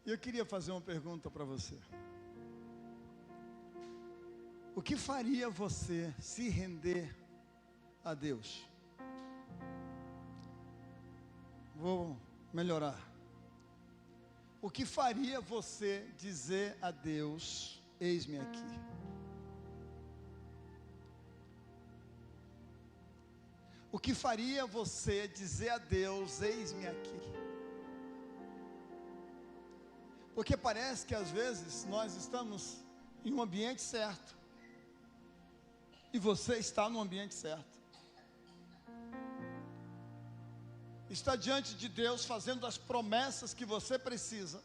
E eu queria fazer uma pergunta para você. O que faria você se render a Deus? Vou melhorar. O que faria você dizer a Deus: eis-me aqui? O que faria você dizer a Deus: eis-me aqui? Porque parece que às vezes nós estamos em um ambiente certo, e você está no ambiente certo. Está diante de Deus fazendo as promessas que você precisa.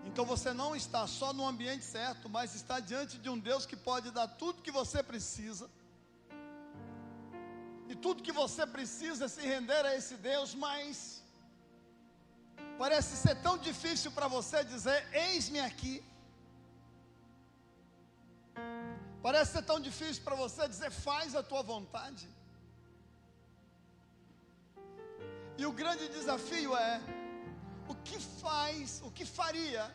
Então você não está só no ambiente certo, mas está diante de um Deus que pode dar tudo que você precisa. E tudo que você precisa é se render a esse Deus, mas parece ser tão difícil para você dizer: eis-me aqui. Parece ser tão difícil para você dizer: faz a tua vontade. E o grande desafio é: o que faria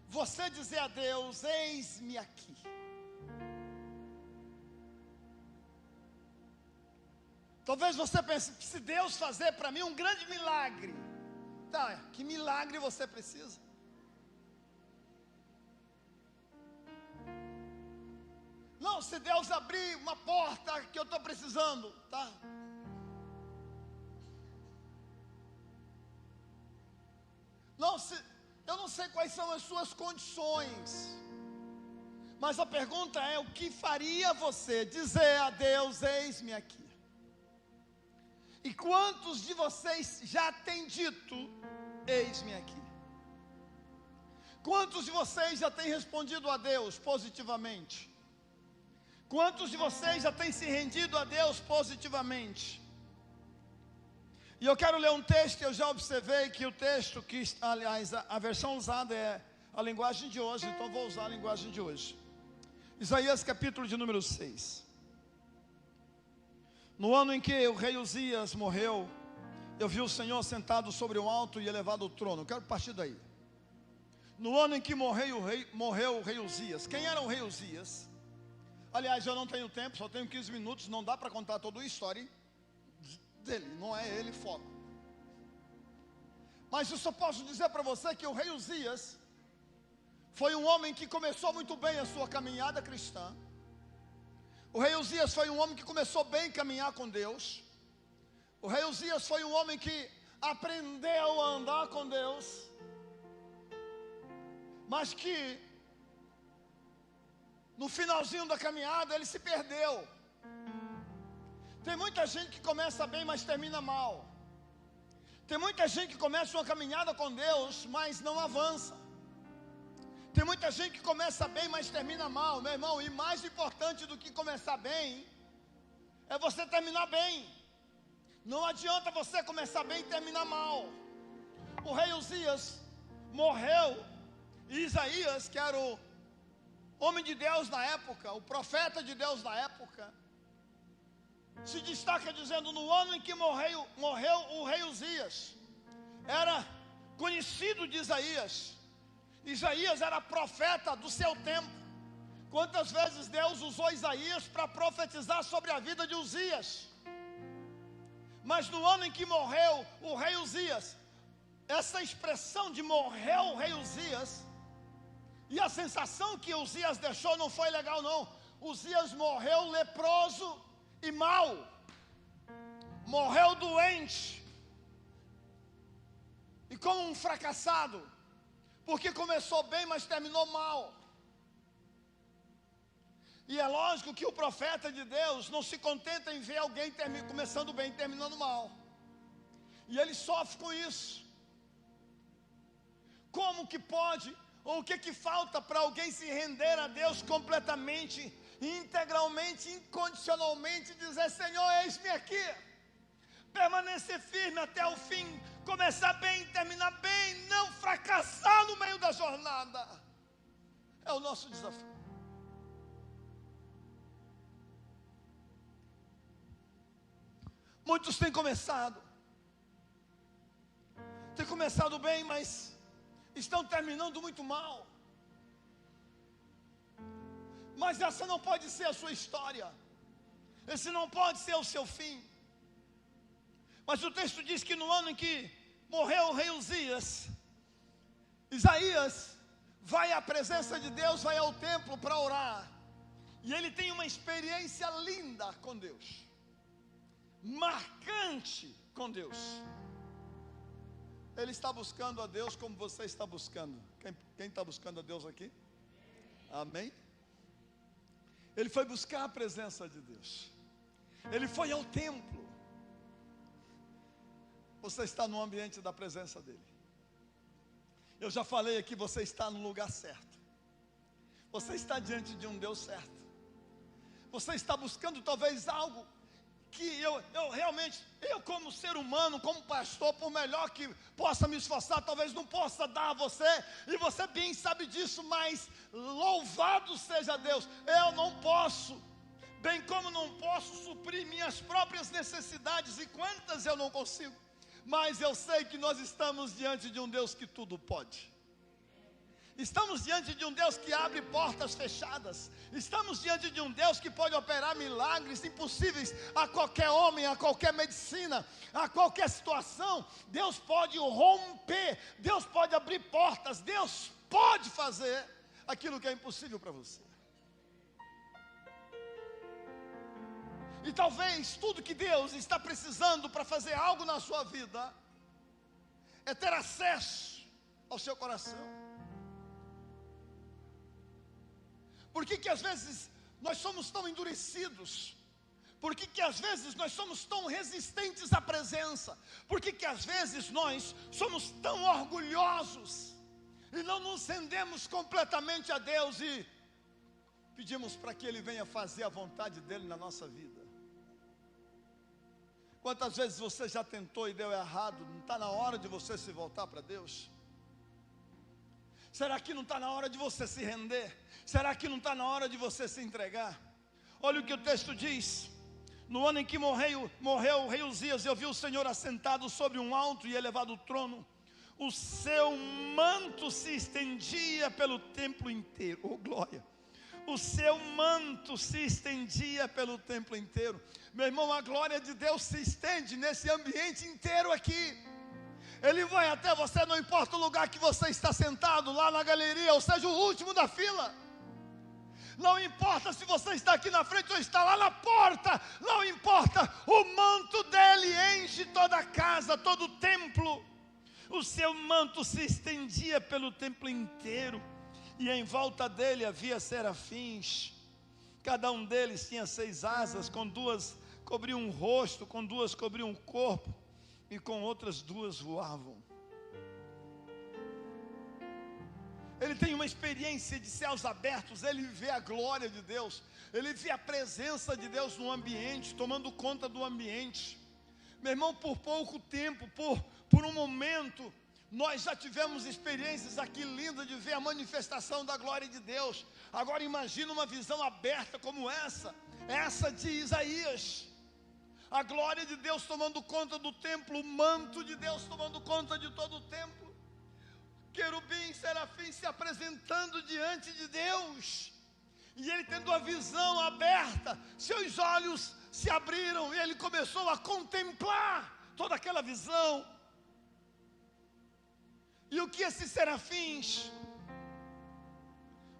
você dizer a Deus: eis-me aqui? Talvez você pense: se Deus fazer para mim um grande milagre. Tá, que milagre você precisa? Não, se Deus abrir uma porta que eu estou precisando, tá? Não, eu não sei quais são as suas condições, mas a pergunta é: o que faria você dizer a Deus: eis-me aqui? E quantos de vocês já têm dito: eis-me aqui? Quantos de vocês já têm respondido a Deus positivamente? Quantos de vocês já têm se rendido a Deus positivamente? E eu quero ler um texto. Eu já observei que o texto, aliás, a versão usada é a linguagem de hoje, então vou usar a linguagem de hoje. Isaías capítulo de número 6. No ano em que o rei Uzias morreu, eu vi o Senhor sentado sobre um alto e elevado trono. Eu quero partir daí. No ano em que morreu o rei Uzias. Quem era o rei Uzias? Aliás, eu não tenho tempo, só tenho 15 minutos, não dá para contar toda a história dele, não é ele foco. Mas eu só posso dizer para você que o rei Uzias foi um homem que começou muito bem a sua caminhada cristã. O rei Uzias foi um homem que começou bem a caminhar com Deus. O rei Uzias foi um homem que aprendeu a andar com Deus, mas que no finalzinho da caminhada ele se perdeu. Tem muita gente que começa bem, mas termina mal. Tem muita gente que começa uma caminhada com Deus, mas não avança. Tem muita gente que começa bem, mas termina mal, meu irmão. E mais importante do que começar bem é você terminar bem. Não adianta você começar bem e terminar mal. O rei Uzias morreu, e Isaías, que era o homem de Deus na época, o profeta de Deus na época, se destaca dizendo: no ano em que morreu o rei Uzias, era conhecido de Isaías. Isaías era profeta do seu tempo. Quantas vezes Deus usou Isaías para profetizar sobre a vida de Uzias? Mas no ano em que morreu o rei Uzias, essa expressão de morreu o rei Uzias, e a sensação que Uzias deixou não foi legal não. Uzias morreu leproso e mal, morreu doente e como um fracassado, porque começou bem, mas terminou mal. E é lógico que o profeta de Deus não se contenta em ver alguém começando bem e terminando mal, e ele sofre com isso. Como que pode, ou o que falta para alguém se render a Deus completamente, integralmente, incondicionalmente, dizer: Senhor, eis-me aqui, permanecer firme até o fim, começar bem, terminar bem, não fracassar no meio da jornada? É o nosso desafio. Muitos têm começado bem, mas estão terminando muito mal. Mas essa não pode ser a sua história. Esse não pode ser o seu fim. Mas o texto diz que no ano em que morreu o rei Uzias, Isaías vai à presença de Deus, vai ao templo para orar. E ele tem uma experiência linda com Deus, marcante com Deus. Ele está buscando a Deus como você está buscando. Quem está buscando a Deus aqui? Amém? Ele foi buscar a presença de Deus. Ele foi ao templo. Você está no ambiente da presença dele. Eu já falei aqui, você está no lugar certo. Você está diante de um Deus certo. Você está buscando talvez algo que eu realmente, eu como ser humano, como pastor, por melhor que possa me esforçar, talvez não possa dar a você, e você bem sabe disso, mas louvado seja Deus, eu não posso, bem como não posso suprir minhas próprias necessidades, e quantas eu não consigo, mas eu sei que nós estamos diante de um Deus que tudo pode. Estamos diante de um Deus que abre portas fechadas. Estamos diante de um Deus que pode operar milagres impossíveis a qualquer homem, a qualquer medicina, a qualquer situação. Deus pode romper, Deus pode abrir portas, Deus pode fazer aquilo que é impossível para você. E talvez tudo que Deus está precisando para fazer algo na sua vida é ter acesso ao seu coração. Por que às vezes nós somos tão endurecidos? Por que às vezes nós somos tão resistentes à presença? Por que às vezes nós somos tão orgulhosos e não nos rendemos completamente a Deus e pedimos para que Ele venha fazer a vontade dEle na nossa vida? Quantas vezes você já tentou e deu errado? Não está na hora de você se voltar para Deus? Será que não está na hora de você se render? Será que não está na hora de você se entregar? Olha o que o texto diz. No ano em que morreu o rei Uzias, eu vi o Senhor assentado sobre um alto e elevado trono. O seu manto se estendia pelo templo inteiro. Oh, glória! O seu manto se estendia pelo templo inteiro. Meu irmão, a glória de Deus se estende nesse ambiente inteiro aqui. Ele vai até você, não importa o lugar que você está sentado, lá na galeria, ou seja, o último da fila. Não importa se você está aqui na frente ou está lá na porta, não importa, o manto dele enche toda a casa, todo o templo. O seu manto se estendia pelo templo inteiro, e em volta dele havia serafins. Cada um deles tinha 6 asas, com 2 cobriam o rosto, com 2 cobriam o corpo, e com outras 2 voavam. Ele tem uma experiência de céus abertos, ele vê a glória de Deus, ele vê a presença de Deus no ambiente, tomando conta do ambiente. Meu irmão, por pouco tempo, por um momento, nós já tivemos experiências aqui lindas de ver a manifestação da glória de Deus. Agora imagina uma visão aberta como essa de Isaías. A glória de Deus tomando conta do templo, o manto de Deus tomando conta de todo o templo. Querubim, serafim se apresentando diante de Deus. E ele tendo a visão aberta, seus olhos se abriram e ele começou a contemplar toda aquela visão. E o que esses serafins,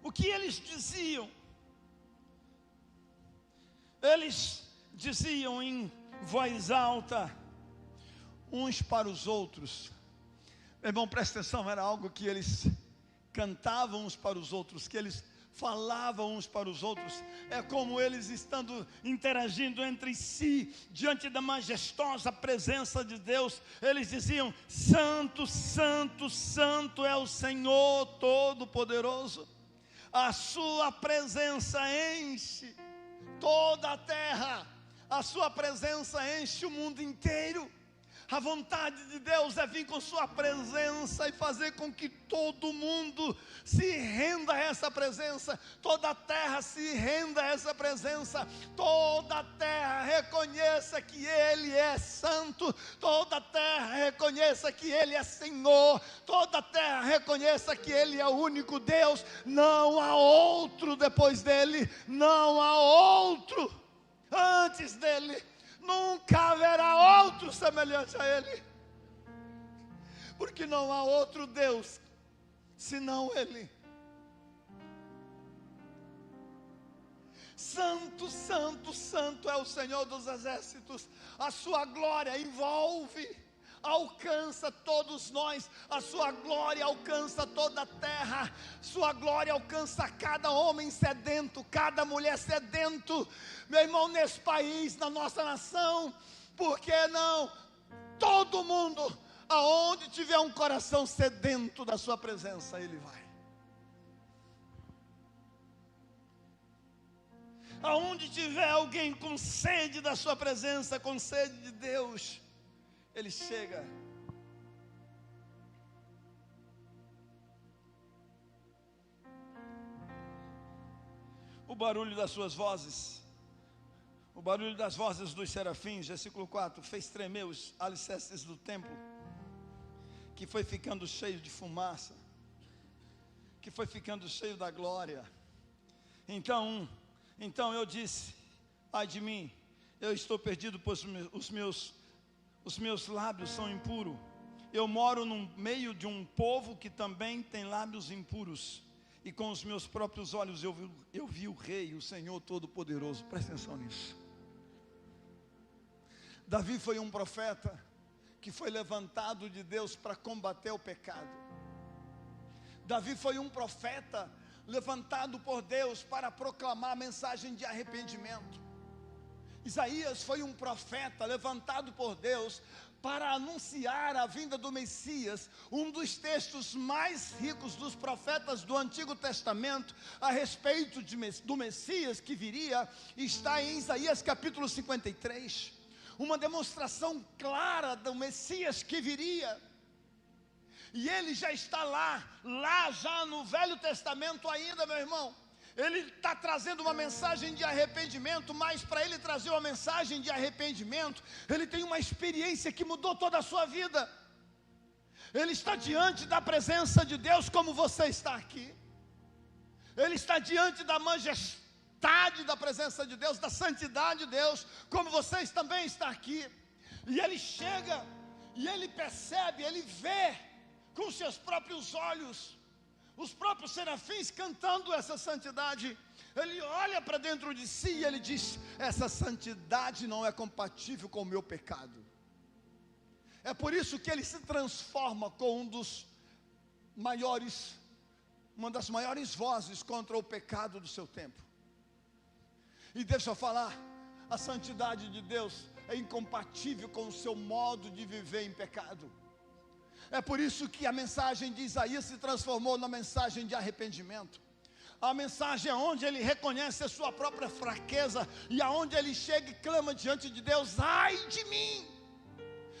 o que eles diziam? Eles diziam em voz alta, uns para os outros. Meu irmão, presta atenção, era algo que eles cantavam uns para os outros, que eles falavam uns para os outros. É como eles estando interagindo entre si, diante da majestosa presença de Deus. Eles diziam: Santo, Santo, Santo é o Senhor Todo-Poderoso. A sua presença enche toda a terra. A sua presença enche o mundo inteiro. A vontade de Deus é vir com sua presença e fazer com que todo mundo se renda a essa presença, toda a terra se renda a essa presença, toda a terra reconheça que Ele é santo, toda a terra reconheça que Ele é Senhor, toda a terra reconheça que Ele é o único Deus, não há outro depois dEle, não há outro antes dEle. Nunca haverá outro semelhante a Ele, porque não há outro Deus senão Ele. Santo, santo, santo é o Senhor dos exércitos. A sua glória envolve, alcança todos nós, a sua glória alcança toda a terra, sua glória alcança cada homem sedento, cada mulher sedento, meu irmão, nesse país, na nossa nação, por que não? Todo mundo, aonde tiver um coração sedento da sua presença, Ele vai. Aonde tiver alguém com sede da sua presença, com sede de Deus, Ele chega. O barulho das suas vozes, o barulho das vozes dos serafins, versículo 4, fez tremer os alicerces do templo, que foi ficando cheio de fumaça, que foi ficando cheio da glória. Então eu disse: ai de mim, eu estou perdido, pois os meus lábios são impuros. Eu moro no meio de um povo que também tem lábios impuros. E com os meus próprios olhos eu vi o Rei, o Senhor Todo-Poderoso. Presta atenção nisso. Davi foi um profeta que foi levantado de Deus para combater o pecado. Davi foi um profeta levantado por Deus para proclamar a mensagem de arrependimento. Isaías foi um profeta levantado por Deus para anunciar a vinda do Messias. Um dos textos mais ricos dos profetas do Antigo Testamento a respeito do Messias que viria está em Isaías capítulo 53. Uma demonstração clara do Messias que viria. E ele já está lá já no Velho Testamento ainda, meu irmão. Ele está trazendo uma mensagem de arrependimento, mas para ele trazer uma mensagem de arrependimento, ele tem uma experiência que mudou toda a sua vida. Ele está diante da presença de Deus como você está aqui. Ele está diante da majestade da presença de Deus, da santidade de Deus, como vocês também estão aqui. E ele chega, e ele percebe, ele vê com seus próprios olhos os próprios serafins cantando essa santidade. Ele olha para dentro de si e ele diz: essa santidade não é compatível com o meu pecado. É por isso que ele se transforma com uma das maiores vozes contra o pecado do seu tempo. E deixa eu falar, a santidade de Deus é incompatível com o seu modo de viver em pecado. É por isso que a mensagem de Isaías se transformou na mensagem de arrependimento. A mensagem onde ele reconhece a sua própria fraqueza e aonde ele chega e clama diante de Deus: ai de mim,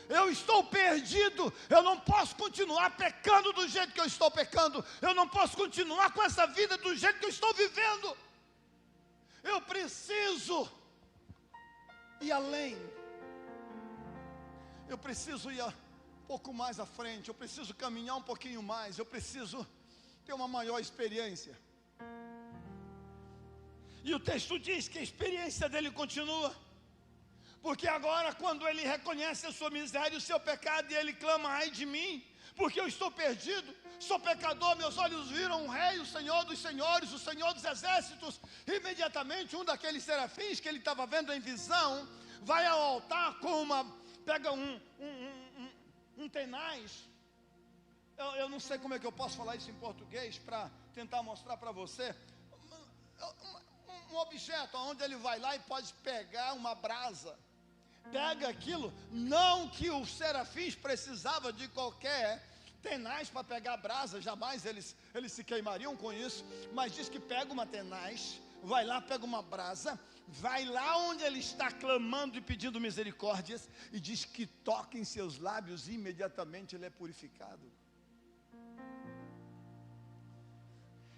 eu estou perdido, eu não posso continuar pecando do jeito que eu estou pecando, eu não posso continuar com essa vida do jeito que eu estou vivendo. Eu preciso ir além, eu preciso ir um pouco mais à frente, eu preciso caminhar um pouquinho mais, eu preciso ter uma maior experiência. E o texto diz que a experiência dele continua, porque agora, quando ele reconhece a sua miséria e o seu pecado, e ele clama: ai de mim, porque eu estou perdido, sou pecador, meus olhos viram o Rei, o Senhor dos senhores, o Senhor dos exércitos. Imediatamente um daqueles serafins que ele estava vendo em visão vai ao altar pega um tenaz. Eu não sei como é que eu posso falar isso em português para tentar mostrar para você. Um objeto onde ele vai lá e pode pegar uma brasa. Pega aquilo, não que os serafins precisavam de qualquer tenaz para pegar brasa, jamais eles se queimariam com isso, mas diz que pega uma tenaz, vai lá, pega uma brasa vai lá onde ele está clamando e pedindo misericórdias, e diz que toca em seus lábios e imediatamente ele é purificado.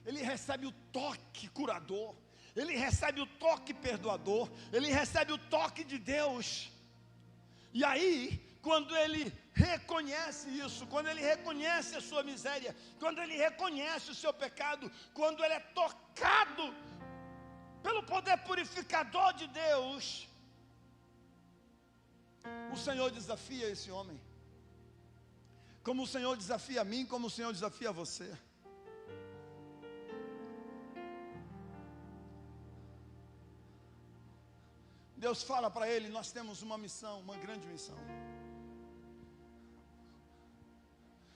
Ele recebe o toque curador, ele recebe o toque perdoador, ele recebe o toque de Deus. E aí, quando ele reconhece isso, quando ele reconhece a sua miséria, quando ele reconhece o seu pecado, quando ele é tocado pelo poder purificador de Deus, o Senhor desafia esse homem, como o Senhor desafia a mim, como o Senhor desafia a você. Deus fala para ele: nós temos uma missão, uma grande missão.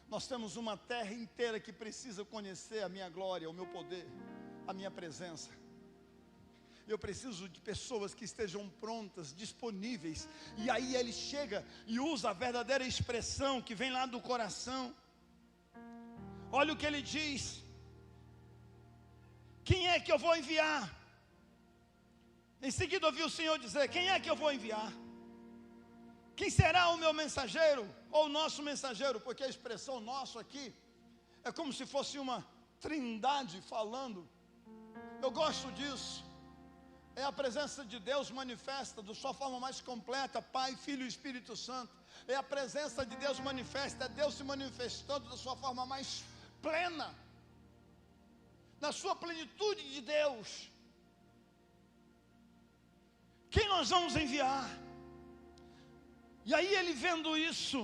Nós temos uma terra inteira que precisa conhecer a minha glória, o meu poder, a minha presença. Eu preciso de pessoas que estejam prontas, disponíveis. E aí ele chega e usa a verdadeira expressão que vem lá do coração. Olha o que ele diz: quem é que eu vou enviar? Em seguida ouvi o Senhor dizer: quem é que eu vou enviar? Quem será o meu mensageiro? Ou o nosso mensageiro? Porque a expressão nosso aqui é como se fosse uma trindade falando. Eu gosto disso. É a presença de Deus manifesta de sua forma mais completa, Pai, Filho e Espírito Santo. É a presença de Deus manifesta, é Deus se manifestando da sua forma mais plena, na sua plenitude de Deus. Quem nós vamos enviar? E aí ele, vendo isso,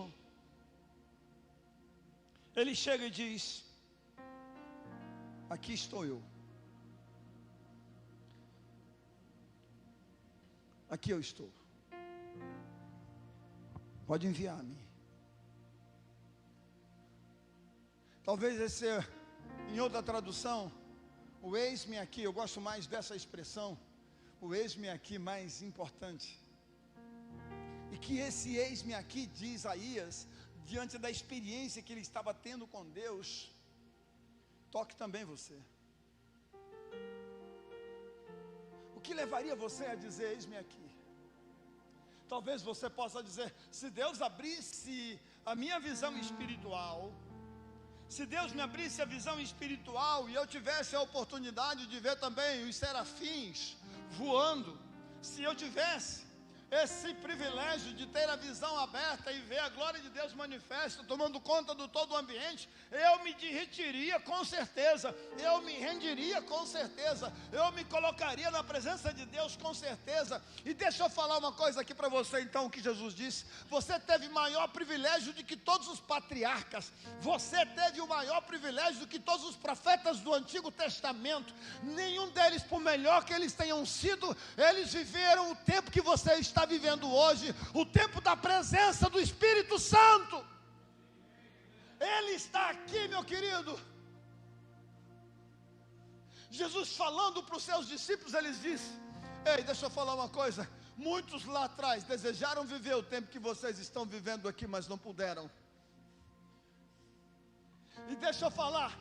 ele chega e diz: aqui estou eu. Aqui eu estou. Pode enviar-me. Talvez esse, em outra tradução, o eis-me aqui. Eu gosto mais dessa expressão, o eis-me aqui, mais importante. E que esse eis-me aqui de Isaías, diante da experiência que ele estava tendo com Deus, toque também você. O que levaria você a dizer: eis-me aqui? Talvez você possa dizer: se Deus abrisse a minha visão espiritual, se Deus me abrisse a visão espiritual e eu tivesse a oportunidade de ver também os serafins voando, se eu tivesse esse privilégio de ter a visão aberta e ver a glória de Deus manifesta, tomando conta do todo o ambiente, eu me derretiria com certeza, eu me renderia com certeza, eu me colocaria na presença de Deus com certeza. E deixa eu falar uma coisa aqui para você então, o que Jesus disse: você teve maior privilégio do que todos os patriarcas, você teve o maior privilégio do que todos os profetas do Antigo Testamento. Nenhum deles, por melhor que eles tenham sido, eles viveram o tempo que você está vivendo hoje, o tempo da presença do Espírito Santo. Ele está aqui, meu querido. Jesus falando para os seus discípulos, eles disse: ei, deixa eu falar uma coisa, muitos lá atrás desejaram viver o tempo que vocês estão vivendo aqui, mas não puderam. E deixa eu falar,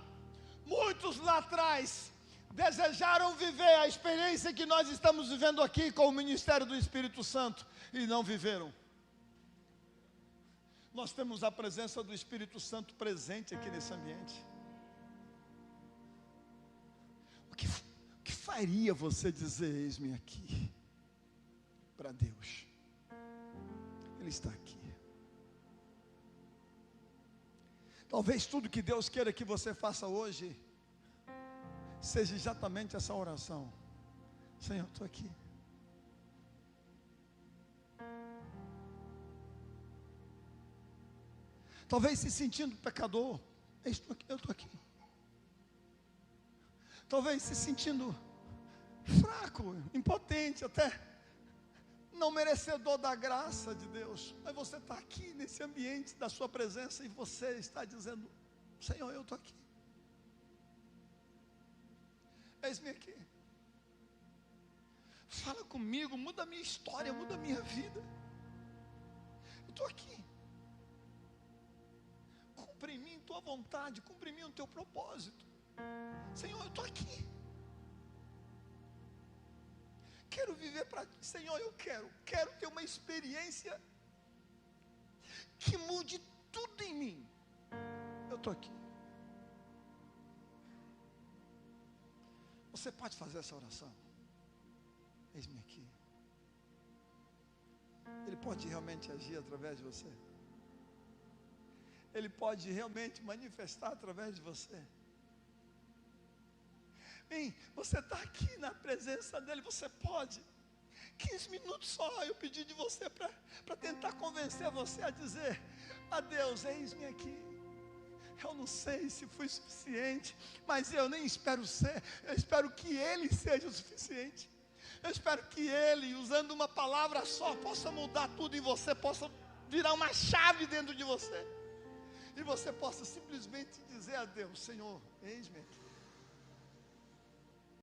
muitos lá atrás desejaram viver a experiência que nós estamos vivendo aqui com o ministério do Espírito Santo e não viveram. Nós temos a presença do Espírito Santo presente aqui nesse ambiente. O que faria você dizer: eis-me aqui, para Deus? Ele está aqui. Talvez tudo que Deus queira que você faça hoje seja exatamente essa oração: Senhor, estou aqui. Talvez se sentindo pecador: eu estou aqui. Talvez se sentindo fraco, impotente, até não merecedor da graça de Deus, mas você está aqui nesse ambiente da sua presença e você está dizendo: Senhor, eu estou aqui. Eis-me aqui. Fala comigo, muda a minha história, muda a minha vida. Eu estou aqui. Cumpre em mim tua vontade, cumpre em mim o teu propósito. Senhor, eu estou aqui. quero viver para ti. Senhor, eu quero ter uma experiência que mude tudo em mim. Eu estou aqui. Você pode fazer essa oração? Eis-me aqui. Ele pode realmente agir através de você. Ele pode realmente manifestar através de você. Bem, você está aqui na presença dele, você pode. 15 minutos só, eu pedi de você para tentar convencer você a dizer: a Deus, eis-me aqui. Eu não sei se fui suficiente, mas eu nem espero ser. Eu espero que ele seja o suficiente. Eu espero que ele, usando uma palavra só, possa mudar tudo em você, possa virar uma chave dentro de você. E você possa simplesmente dizer a Deus: Senhor, eis-me aqui.